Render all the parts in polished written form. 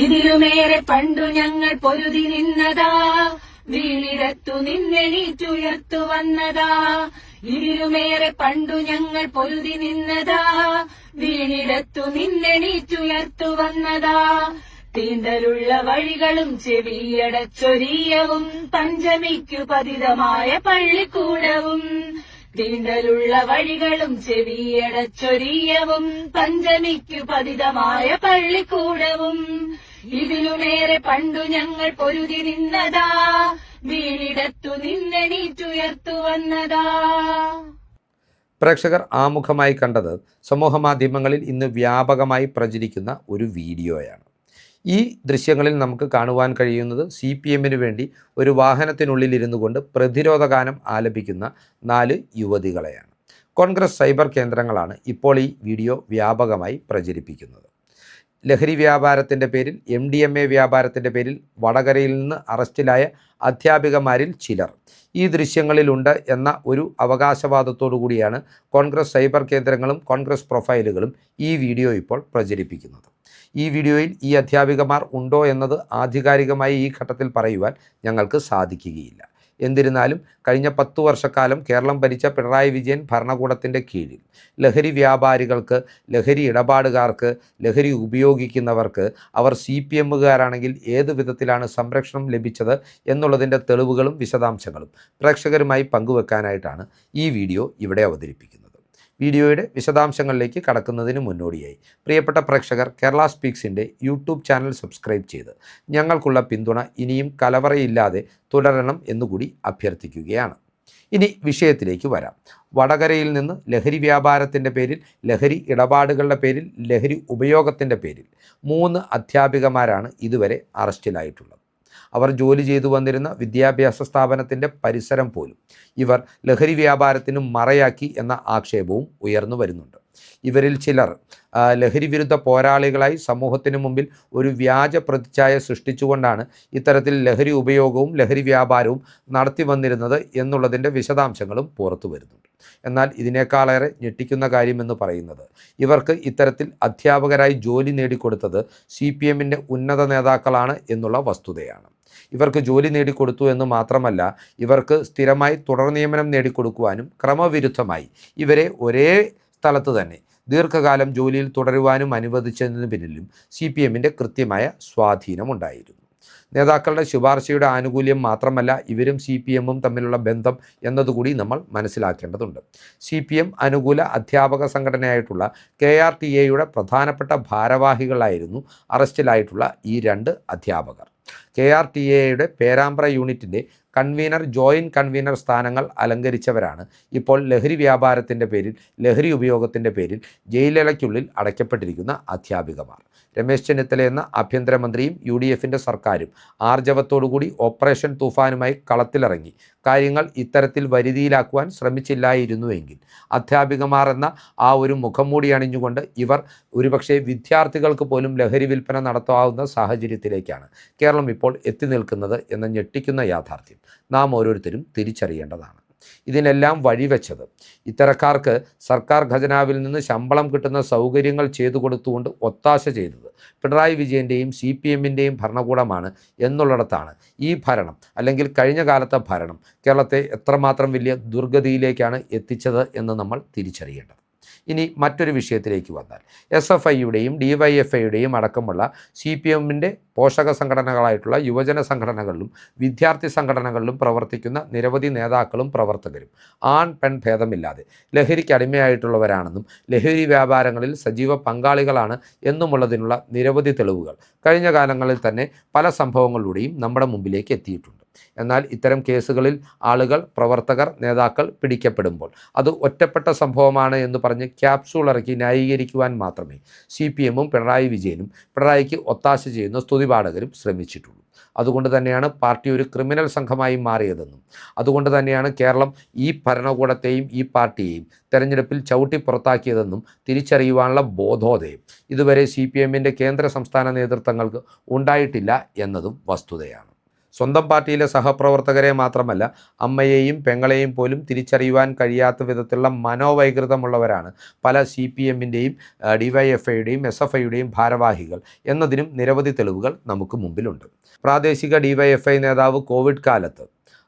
ഇതിലുമേറെ പണ്ടു ഞങ്ങൾ പൊരുതി നിന്നതാ, വീണിടത്തു നിന്നെണീറ്റുയർത്തു വന്നതാ. ഇതിലുമേറെ പണ്ടു ഞങ്ങൾ പൊരുതി നിന്നതാ, വീണിടത്തു നിന്നെണീറ്റുയർത്തു വന്നതാ. തീണ്ടലുള്ള വഴികളും ചെവിയടച്ചൊരിയവും പഞ്ചമിക്കു പതിതമായ പള്ളിക്കൂടവും. തീണ്ടലുള്ള വഴികളും ചെവിയടച്ചൊരിയവും പഞ്ചമിക്കു പതിതമായ പള്ളിക്കൂടവും. ഇതിലുമേറെ പണ്ടു ഞങ്ങൾ പൊരുതി നിന്നതാ, വീണിടത്തു നിന്നെണീറ്റുയർത്തു വന്നതാ. പ്രേക്ഷകർ ആമുഖമായി കണ്ടത് സമൂഹമാധ്യമങ്ങളിൽ ഇന്ന് വ്യാപകമായി പ്രചരിക്കുന്ന ഒരു വീഡിയോയാണ്. ഈ ദൃശ്യങ്ങളിൽ നമുക്ക് കാണുവാൻ കഴിയുന്നത് CPM വേണ്ടി ഒരു വാഹനത്തിനുള്ളിലിരുന്നു കൊണ്ട് പ്രതിരോധ ഗാനം ആലപിക്കുന്ന 4 യുവതികളെയാണ്. കോൺഗ്രസ് സൈബർ കേന്ദ്രങ്ങളാണ് ഇപ്പോൾ ഈ വീഡിയോ വ്യാപകമായി പ്രചരിപ്പിക്കുന്നത്. ലഹരി വ്യാപാരത്തിൻ്റെ പേരിൽ MDMA വ്യാപാരത്തിൻ്റെ പേരിൽ വടകരയിൽ നിന്ന് അറസ്റ്റിലായ അധ്യാപികമാരിൽ ചിലർ ഈ ദൃശ്യങ്ങളിലുണ്ട് എന്ന ഒരു അവകാശവാദത്തോടു കൂടിയാണ് കോൺഗ്രസ് സൈബർ കേന്ദ്രങ്ങളും കോൺഗ്രസ് പ്രൊഫൈലുകളും ഈ വീഡിയോ ഇപ്പോൾ പ്രചരിപ്പിക്കുന്നത്. ഈ വീഡിയോയിൽ ഈ അധ്യാപികമാർ ഉണ്ടോ എന്നത് ആധികാരികമായി ഈ ഘട്ടത്തിൽ പറയുവാൻ ഞങ്ങൾക്ക് സാധിക്കുകയില്ല. എന്നിരുന്നാലും കഴിഞ്ഞ 10 വർഷക്കാലം കേരളം ഭരിച്ച പിണറായി വിജയൻ ഭരണകൂടത്തിൻ്റെ കീഴിൽ ലഹരി വ്യാപാരികൾക്ക്, ലഹരി ഇടപാടുകാർക്ക്, ലഹരി ഉപയോഗിക്കുന്നവർക്ക് അവർ CPMകാരാണെങ്കിൽ ഏത് വിധത്തിലാണ് സംരക്ഷണം ലഭിച്ചത് എന്നുള്ളതിൻ്റെ തെളിവുകളും വിശദാംശങ്ങളും പ്രേക്ഷകരുമായി പങ്കുവെക്കാനായിട്ടാണ് ഈ വീഡിയോ ഇവിടെ അവതരിപ്പിക്കുന്നത്. വീഡിയോയുടെ വിശദാംശങ്ങളിലേക്ക് കടക്കുന്നതിന് മുന്നോടിയായി പ്രിയപ്പെട്ട പ്രേക്ഷകർ കേരള സ്പീക്സിൻ്റെ യൂട്യൂബ് ചാനൽ സബ്സ്ക്രൈബ് ചെയ്ത് ഞങ്ങൾക്കുള്ള പിന്തുണ ഇനിയും കലവറയില്ലാതെ തുടരണം എന്നുകൂടി അഭ്യർത്ഥിക്കുകയാണ്. ഇനി വിഷയത്തിലേക്ക് വരാം. വടകരയിൽ നിന്ന് ലഹരി വ്യാപാരത്തിൻ്റെ പേരിൽ, ലഹരി ഇടപാടുകളുടെ പേരിൽ, ലഹരി ഉപയോഗത്തിൻ്റെ പേരിൽ 3 അധ്യാപികമാരാണ് ഇതുവരെ അറസ്റ്റിലായിട്ടുള്ളത്. അവർ ജോലി ചെയ്തു വന്നിരുന്ന വിദ്യാഭ്യാസ സ്ഥാപനത്തിൻ്റെ പരിസരം പോലും ഇവർ ലഹരി വ്യാപാരത്തിന് മറയാക്കി എന്ന ആക്ഷേപവും ഉയർന്നു വരുന്നുണ്ട്. ഇവരിൽ ചിലർ ലഹരി വിരുദ്ധ പോരാളികളായി സമൂഹത്തിന് മുമ്പിൽ ഒരു വ്യാജ പ്രതിച്ഛായ സൃഷ്ടിച്ചുകൊണ്ടാണ് ഇത്തരത്തിൽ ലഹരി ഉപയോഗവും ലഹരി വ്യാപാരവും നടത്തി വന്നിരുന്നത് എന്നുള്ളതിൻ്റെ വിശദാംശങ്ങളും പുറത്തു വരുന്നുണ്ട്. എന്നാൽ ഇതിനേക്കാളേറെ ഞെട്ടിക്കുന്ന കാര്യമെന്ന് പറയുന്നത് ഇവർക്ക് ഇത്തരത്തിൽ അധ്യാപകരായി ജോലി നേടിക്കൊടുത്തത് CPMൻ്റെ ഉന്നത നേതാക്കളാണ് എന്നുള്ള വസ്തുതയാണ്. ഇവർക്ക് ജോലി നേടിക്കൊടുത്തു എന്ന് മാത്രമല്ല, ഇവർക്ക് സ്ഥിരമായി തുടർ നിയമനം നേടിക്കൊടുക്കുവാനും ക്രമവിരുദ്ധമായി ഇവരെ ഒരേ സ്ഥലത്ത് തന്നെ ദീർഘകാലം ജോലിയിൽ തുടരുവാനും അനുവദിച്ചതിന് പിന്നിലും CPMൻ്റെ കൃത്യമായ സ്വാധീനമുണ്ടായിരുന്നു. നേതാക്കളുടെ ശുപാർശയുടെ ആനുകൂല്യം മാത്രമല്ല ഇവരും CPMും തമ്മിലുള്ള ബന്ധം എന്നതുകൂടി നമ്മൾ മനസ്സിലാക്കേണ്ടതുണ്ട്. CPM അനുകൂല അധ്യാപക സംഘടനയായിട്ടുള്ള KRTA പ്രധാനപ്പെട്ട ഭാരവാഹികളായിരുന്നു അറസ്റ്റിലായിട്ടുള്ള ഈ 2 അധ്യാപകർ. KRTA പേരാമ്പ്ര യൂണിറ്റിൻ്റെ കൺവീനർ, ജോയിൻറ്റ് കൺവീനർ സ്ഥാനങ്ങൾ അലങ്കരിച്ചവരാണ് ഇപ്പോൾ ലഹരി വ്യാപാരത്തിൻ്റെ പേരിൽ, ലഹരി ഉപയോഗത്തിൻ്റെ പേരിൽ ജയിലറയ്ക്കുള്ളിൽ അടയ്ക്കപ്പെട്ടിരിക്കുന്ന അധ്യാപികമാർ. രമേശ് ചെന്നിത്തല എന്ന ആഭ്യന്തരമന്ത്രിയും UDFൻ്റെ സർക്കാരും ആർജവത്തോടുകൂടി ഓപ്പറേഷൻ തൂഫാനുമായി കളത്തിലിറങ്ങി കാര്യങ്ങൾ ഇത്തരത്തിൽ വരുതിയിലാക്കുവാൻ ശ്രമിച്ചില്ലായിരുന്നുവെങ്കിൽ അധ്യാപികമാർ എന്ന ആ ഒരു മുഖംമൂടി അണിഞ്ഞുകൊണ്ട് ഇവർ ഒരുപക്ഷെ വിദ്യാർത്ഥികൾക്ക് പോലും ലഹരി വിൽപ്പന നടത്താവുന്ന സാഹചര്യത്തിലേക്കാണ് കേരളം ഇപ്പോൾ എത്തി നിൽക്കുന്നത് എന്ന ഞെട്ടിക്കുന്ന യാഥാർത്ഥ്യം നാം ഓരോരുത്തരും തിരിച്ചറിയേണ്ടതാണ്. ഇതിനെല്ലാം വഴിവെച്ചത് ഇത്തരക്കാർക്ക് സർക്കാർ ഖജനാവിൽ നിന്ന് ശമ്പളം കിട്ടുന്ന സൗകര്യങ്ങൾ ചെയ്തു കൊടുത്തുകൊണ്ട് ഒത്താശ ചെയ്തത് പിണറായി വിജയൻ്റെയും CPMൻ്റെയും ഭരണകൂടമാണ് എന്നുള്ളിടത്താണ് ഈ ഭരണം, അല്ലെങ്കിൽ കഴിഞ്ഞ കാലത്തെ ഭരണം കേരളത്തെ എത്രമാത്രം വലിയ ദുർഗതിയിലേക്കാണ് എത്തിച്ചത് എന്ന് നമ്മൾ തിരിച്ചറിയേണ്ടത്. ഇനി മറ്റൊരു വിഷയത്തിലേക്ക് വന്നാൽ SFIയുടെയും DYFIയുടെയും അടക്കമുള്ള CPMൻ്റെ പോഷക സംഘടനകളായിട്ടുള്ള യുവജന സംഘടനകളിലും വിദ്യാർത്ഥി സംഘടനകളിലും പ്രവർത്തിക്കുന്ന നിരവധി നേതാക്കളും പ്രവർത്തകരും ആൺ പെൺ ഭേദമില്ലാതെ ലഹരിക്ക് അടിമയായിട്ടുള്ളവരാണെന്നും ലഹരി വ്യാപാരങ്ങളിൽ സജീവ പങ്കാളികളാണ് എന്നുമുള്ളതിനുള്ള നിരവധി തെളിവുകൾ കഴിഞ്ഞ കാലങ്ങളിൽ തന്നെ പല സംഭവങ്ങളിലൂടെയും നമ്മുടെ മുമ്പിലേക്ക് എത്തിയിട്ടുണ്ട്. എന്നാൽ ഇത്തരം കേസുകളിൽ ആളുകൾ, പ്രവർത്തകർ, നേതാക്കൾ പിടിക്കപ്പെടുമ്പോൾ അത് ഒറ്റപ്പെട്ട സംഭവമാണ് എന്ന് പറഞ്ഞ് ക്യാപ്സൂൾ ഇറക്കി ന്യായീകരിക്കുവാൻ മാത്രമേ CPMും പിണറായി വിജയനും പിണറായിക്ക് ഒത്താശ ചെയ്യുന്ന സ്തുതിപാഠകരും ശ്രമിച്ചിട്ടുള്ളൂ. അതുകൊണ്ട് തന്നെയാണ് പാർട്ടി ഒരു ക്രിമിനൽ സംഘമായി മാറിയതെന്നും അതുകൊണ്ട് തന്നെയാണ് കേരളം ഈ ഭരണകൂടത്തെയും ഈ പാർട്ടിയെയും തെരഞ്ഞെടുപ്പിൽ ചവിട്ടി പുറത്താക്കിയതെന്നും തിരിച്ചറിയുവാനുള്ള ബോധോദയം ഇതുവരെ CPMൻ്റെ കേന്ദ്ര സംസ്ഥാന നേതൃത്വങ്ങൾക്ക് ഉണ്ടായിട്ടില്ല എന്നതും വസ്തുതയാണ്. സ്വന്തം പാർട്ടിയിലെ സഹപ്രവർത്തകരെ മാത്രമല്ല, അമ്മയെയും പെങ്ങളെയും പോലും തിരിച്ചറിയുവാൻ കഴിയാത്ത വിധത്തിലുള്ള മനോവൈകൃതമുള്ളവരാണ് പല CPMൻ്റെയും DYFIയുടെയും SFIയുടെയും ഭാരവാഹികൾ എന്നതിനും നിരവധി തെളിവുകൾ നമുക്ക് മുമ്പിലുണ്ട്. പ്രാദേശിക DYFI നേതാവ് കോവിഡ് കാലത്ത്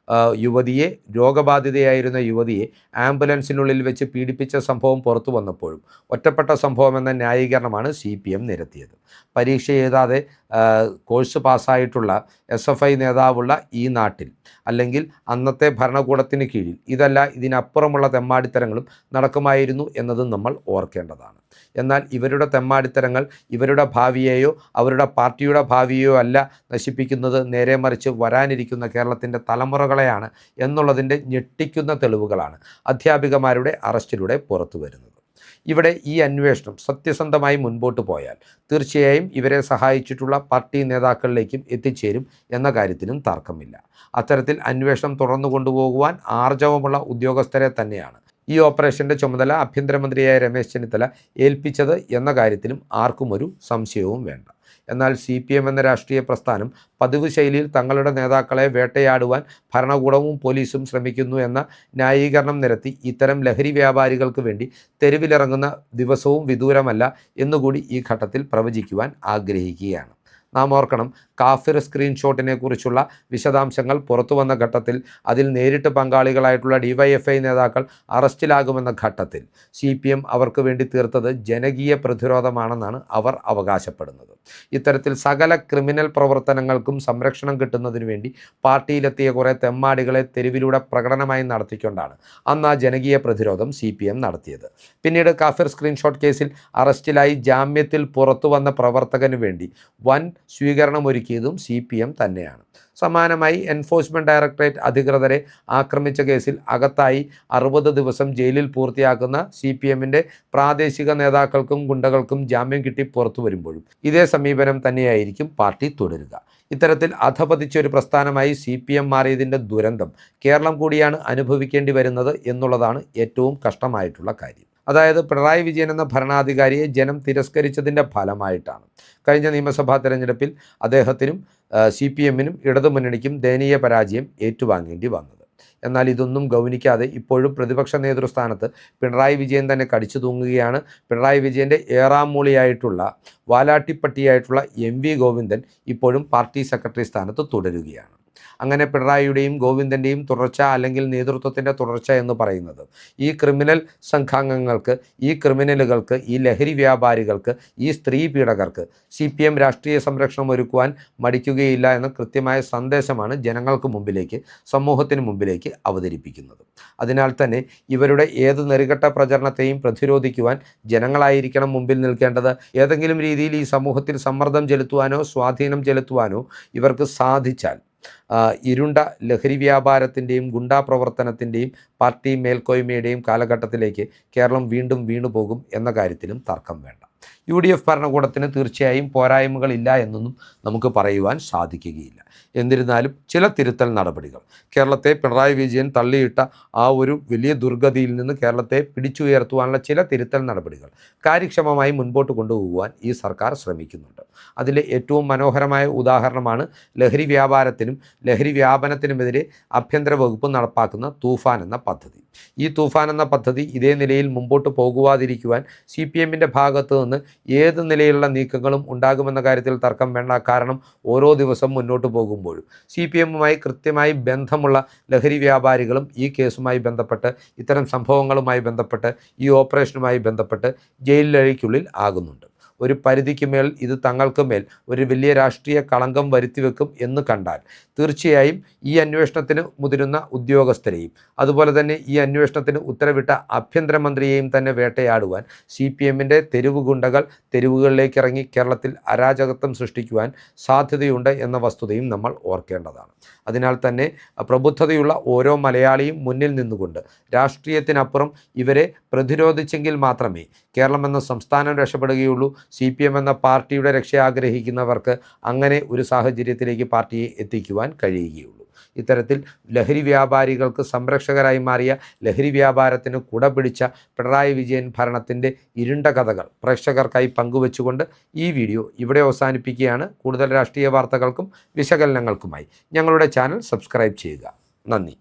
യുവതിയെ, രോഗബാധിതയായിരുന്ന യുവതിയെ ആംബുലൻസിനുള്ളിൽ വെച്ച് പീഡിപ്പിച്ച സംഭവം പുറത്തു വന്നപ്പോഴും ഒറ്റപ്പെട്ട സംഭവമെന്ന ന്യായീകരണമാണ് CPM നിരത്തിയത്. പരീക്ഷ എഴുതാതെ കോഴ്സ് പാസ്സായിട്ടുള്ള SFI നേതാവുള്ള ഈ നാട്ടിൽ, അല്ലെങ്കിൽ അന്നത്തെ ഭരണകൂടത്തിന് കീഴിൽ, ഇതല്ല ഇതിനപ്പുറമുള്ള തെമ്മാടിത്തരങ്ങളും നടക്കുമായിരുന്നു എന്നതും നമ്മൾ ഓർക്കേണ്ടതാണ്. എന്നാൽ ഇവരുടെ തെമ്മാടിത്തരങ്ങൾ ഇവരുടെ ഭാവിയെയോ അവരുടെ പാർട്ടിയുടെ ഭാവിയെയോ അല്ല നശിപ്പിക്കുന്നത്, നേരെ മറിച്ച് വരാനിരിക്കുന്ന കേരളത്തിൻ്റെ തലമുറകളെയാണ് എന്നുള്ളതിൻ്റെ ഞെട്ടിക്കുന്ന തെളിവുകളാണ് അധ്യാപികമാരുടെ അറസ്റ്റിലൂടെ പുറത്തു വരുന്നത്. ഇവിടെ ഈ അന്വേഷണം സത്യസന്ധമായി മുൻപോട്ട് പോയാൽ തീർച്ചയായും ഇവരെ സഹായിച്ചിട്ടുള്ള പാർട്ടി നേതാക്കളിലേക്കും എത്തിച്ചേരും എന്ന കാര്യത്തിലും തർക്കമില്ല. അത്തരത്തിൽ അന്വേഷണം തുടർന്നു കൊണ്ടുപോകുവാൻ ആർജവമുള്ള ഉദ്യോഗസ്ഥരെ തന്നെയാണ് ഈ ഓപ്പറേഷൻ്റെ ചുമതല ആഭ്യന്തരമന്ത്രിയായ രമേശ് ചെന്നിത്തല ഏൽപ്പിച്ചത് എന്ന കാര്യത്തിലും ആർക്കും ഒരു സംശയവും വേണ്ട. എന്നാൽ CPM എന്ന രാഷ്ട്രീയ പ്രസ്ഥാനം പതിവ് ശൈലിയിൽ തങ്ങളുടെ നേതാക്കളെ വേട്ടയാടുവാൻ ഭരണകൂടവും പോലീസും ശ്രമിക്കുന്നു എന്ന ന്യായീകരണം നിരത്തി ഇത്തരം ലഹരി വ്യാപാരികൾക്ക് വേണ്ടി തെരുവിലിറങ്ങുന്ന ദിവസവും വിദൂരമല്ല എന്നുകൂടി ഈ ഘട്ടത്തിൽ പ്രവചിക്കുവാൻ ആഗ്രഹിക്കുകയാണ്. നാം ഓർക്കണം, കാഫിർ സ്ക്രീൻഷോട്ടിനെ കുറിച്ചുള്ള വിശദാംശങ്ങൾ പുറത്തു വന്ന ഘട്ടത്തിൽ അതിൽ നേരിട്ട് പങ്കാളികളായിട്ടുള്ള DYFI നേതാക്കൾ അറസ്റ്റിലാകുമെന്ന ഘട്ടത്തിൽ CPM അവർക്ക് വേണ്ടി തീർത്തത് ജനകീയ പ്രതിരോധമാണെന്നാണ് അവർ അവകാശപ്പെടുന്നത്. ഇത്തരത്തിൽ സകല ക്രിമിനൽ പ്രവർത്തനങ്ങൾക്കും സംരക്ഷണം കിട്ടുന്നതിനു വേണ്ടി പാർട്ടിയിലെത്തിയ കുറേ തെമ്മാടികളെ തെരുവിലൂടെ പ്രകടനമായി നടത്തിക്കൊണ്ടാണ് അന്ന് ആ ജനകീയ പ്രതിരോധം CPM നടത്തിയത്. പിന്നീട് കാഫിർ സ്ക്രീൻഷോട്ട് കേസിൽ അറസ്റ്റിലായി ജാമ്യത്തിൽ പുറത്തു വന്ന പ്രവർത്തകന് വേണ്ടി വൻ സ്വീകരണമൊരുക്കിയതും CPM തന്നെയാണ്. സമാനമായി എൻഫോഴ്സ്മെൻറ്റ് ഡയറക്ടറേറ്റ് അധികൃതരെ ആക്രമിച്ച കേസിൽ അകത്തായി 60 ദിവസം ജയിലിൽ പൂർത്തിയാക്കുന്ന CPMൻ്റെ പ്രാദേശിക നേതാക്കൾക്കും ഗുണ്ടകൾക്കും ജാമ്യം കിട്ടി പുറത്തു വരുമ്പോഴും ഇതേ സമീപനം തന്നെയായിരിക്കും പാർട്ടി തുടരുക. ഇത്തരത്തിൽ അധപതിച്ചൊരു പ്രസ്ഥാനമായി CPM മാറിയതിൻ്റെ ദുരന്തം കേരളം കൂടിയാണ് അനുഭവിക്കേണ്ടി വരുന്നത് എന്നുള്ളതാണ് ഏറ്റവും കഷ്ടമായിട്ടുള്ള കാര്യം. അതായത് പിണറായി വിജയൻ എന്ന ഭരണാധികാരിയെ ജനം തിരസ്കരിച്ചതിൻ്റെ ഫലമായിട്ടാണ് കഴിഞ്ഞ നിയമസഭാ തെരഞ്ഞെടുപ്പിൽ അദ്ദേഹത്തിനും CPMനും ഇടതുമുന്നണിക്കും ദയനീയ പരാജയം ഏറ്റുവാങ്ങേണ്ടി വന്നത്. എന്നാൽ ഇതൊന്നും ഗൗനിക്കാതെ ഇപ്പോഴും പ്രതിപക്ഷ നേതൃസ്ഥാനത്ത് പിണറായി വിജയൻ തന്നെ കടിച്ചു തൂങ്ങുകയാണ്. പിണറായി വിജയൻ്റെ ഏറാം മൂളിയായിട്ടുള്ള വാലാട്ടിപ്പട്ടിയായിട്ടുള്ള MV ഗോവിന്ദൻ ഇപ്പോഴും പാർട്ടി സെക്രട്ടറി സ്ഥാനത്ത് തുടരുകയാണ്. അങ്ങനെ പിണറായിയുടെയും ഗോവിന്ദൻ്റെയും തുടർച്ച, അല്ലെങ്കിൽ നേതൃത്വത്തിൻ്റെ തുടർച്ച എന്ന് പറയുന്നത് ഈ ക്രിമിനൽ സംഘാംഗങ്ങൾക്ക്, ഈ ക്രിമിനലുകൾക്ക്, ഈ ലഹരി വ്യാപാരികൾക്ക്, ഈ സ്ത്രീ പീഡകർക്ക് CPM രാഷ്ട്രീയ സംരക്ഷണം ഒരുക്കുവാൻ മടിക്കുകയില്ല എന്ന കൃത്യമായ സന്ദേശമാണ് ജനങ്ങൾക്ക് മുമ്പിലേക്ക്, സമൂഹത്തിന് മുമ്പിലേക്ക് അവതരിപ്പിക്കുന്നത്. അതിനാൽ തന്നെ ഇവരുടെ ഏത് നെറികെട്ട പ്രചരണത്തെയും പ്രതിരോധിക്കുവാൻ ജനങ്ങളായിരിക്കണം മുമ്പിൽ നിൽക്കേണ്ടത്. ഏതെങ്കിലും രീതിയിൽ ഈ സമൂഹത്തിൽ സമ്മർദ്ദം ചെലുത്തുവാനോ സ്വാധീനം ചെലുത്തുവാനോ ഇവർക്ക് സാധിച്ചാൽ ഇരുണ്ട ലഹരി വ്യാപാരത്തിൻ്റെയും ഗുണ്ടാ പ്രവർത്തനത്തിൻ്റെയും പാർട്ടി മേൽക്കോയ്മയുടെയും കാലഘട്ടത്തിലേക്ക് കേരളം വീണ്ടും വീണുപോകും എന്ന കാര്യത്തിലും തർക്കം വേണ്ട. UDF ഭരണകൂടത്തിന് തീർച്ചയായും പോരായ്മകളില്ല എന്നൊന്നും നമുക്ക് പറയുവാൻ സാധിക്കുകയില്ല. എന്നിരുന്നാലും ചില തിരുത്തൽ നടപടികൾ, കേരളത്തെ പിണറായി വിജയൻ തള്ളിയിട്ട ആ ഒരു വലിയ ദുർഗതിയിൽ നിന്ന് കേരളത്തെ പിടിച്ചുയർത്തുവാനുള്ള ചില തിരുത്തൽ നടപടികൾ കാര്യക്ഷമമായി മുൻപോട്ട് കൊണ്ടുപോകുവാൻ ഈ സർക്കാർ ശ്രമിക്കുന്നുണ്ട്. അതിലെ ഏറ്റവും മനോഹരമായ ഉദാഹരണമാണ് ലഹരി വ്യാപാരത്തിനും ലഹരി വ്യാപനത്തിനുമെതിരെ ആഭ്യന്തര വകുപ്പ് നടപ്പാക്കുന്ന തൂഫാൻ എന്ന പദ്ധതി. ഈ തൂഫാൻ എന്ന പദ്ധതി ഇതേ നിലയിൽ മുമ്പോട്ട് പോകുവാതിരിക്കുവാൻ CPMൻ്റെ ഭാഗത്ത് നിന്ന് ഏത് നിലയിലുള്ള നീക്കങ്ങളും ഉണ്ടാകുമെന്ന കാര്യത്തിൽ തർക്കം വേണ്ട. കാരണം ഓരോ ദിവസം മുന്നോട്ട് പോകുമ്പോഴും CPMുമായി കൃത്യമായി ബന്ധമുള്ള ലഹരി വ്യാപാരികളും ഈ കേസുമായി ബന്ധപ്പെട്ട്, ഇത്തരം സംഭവങ്ങളുമായി ബന്ധപ്പെട്ട്, ഈ ഓപ്പറേഷനുമായി ബന്ധപ്പെട്ട് ജയിലിനുള്ളിൽ ആകുന്നുണ്ട്. ഒരു പരിധിക്ക് മേൽ ഇത് തങ്ങൾക്ക് മേൽ ഒരു വലിയ രാഷ്ട്രീയ കളങ്കം വരുത്തിവെക്കും എന്ന് കണ്ടാൽ തീർച്ചയായും ഈ അന്വേഷണത്തിന് മുതിരുന്ന ഉദ്യോഗസ്ഥരെയും അതുപോലെ തന്നെ ഈ അന്വേഷണത്തിന് ഉത്തരവിട്ട ആഭ്യന്തരമന്ത്രിയെയും തന്നെ വേട്ടയാടുവാൻ CPMൻ്റെ തെരുവ് ഗുണ്ടകൾ തെരുവുകളിലേക്ക് ഇറങ്ങി കേരളത്തിൽ അരാജകത്വം സൃഷ്ടിക്കുവാൻ സാധ്യതയുണ്ട് എന്ന വസ്തുതയും നമ്മൾ ഓർക്കേണ്ടതാണ്. അതിനാൽ തന്നെ പ്രബുദ്ധതയുള്ള ഓരോ മലയാളിയും മുന്നിൽ നിന്നുകൊണ്ട് രാഷ്ട്രീയത്തിനപ്പുറം ഇവരെ പ്രതിരോധിച്ചെങ്കിൽ മാത്രമേ കേരളം എന്ന സംസ്ഥാനം രക്ഷപ്പെടുകയുള്ളൂ. CPM എന്ന പാർട്ടിയുടെ രക്ഷ ആഗ്രഹിക്കുന്നവർക്ക് അങ്ങനെ ഒരു സാഹചര്യത്തിലേക്ക് പാർട്ടിയെ എത്തിക്കുവാൻ കഴിയുകയുള്ളൂ. ഇത്തരത്തിൽ ലഹരി വ്യാപാരികൾക്ക് സംരക്ഷകരായി മാറിയ ലഹരി വ്യാപാരത്തിന് കുടപിടിച്ച പിണറായി വിജയൻ ഭരണത്തിൻ്റെ ഇരുണ്ട കഥകൾ പ്രേക്ഷകർക്കായി പങ്കുവച്ചുകൊണ്ട് ഈ വീഡിയോ ഇവിടെ അവസാനിപ്പിക്കുകയാണ്. കൂടുതൽ രാഷ്ട്രീയ വാർത്തകൾക്കും വിശകലനങ്ങൾക്കുമായി ഞങ്ങളുടെ ചാനൽ സബ്സ്ക്രൈബ് ചെയ്യുക. നന്ദി.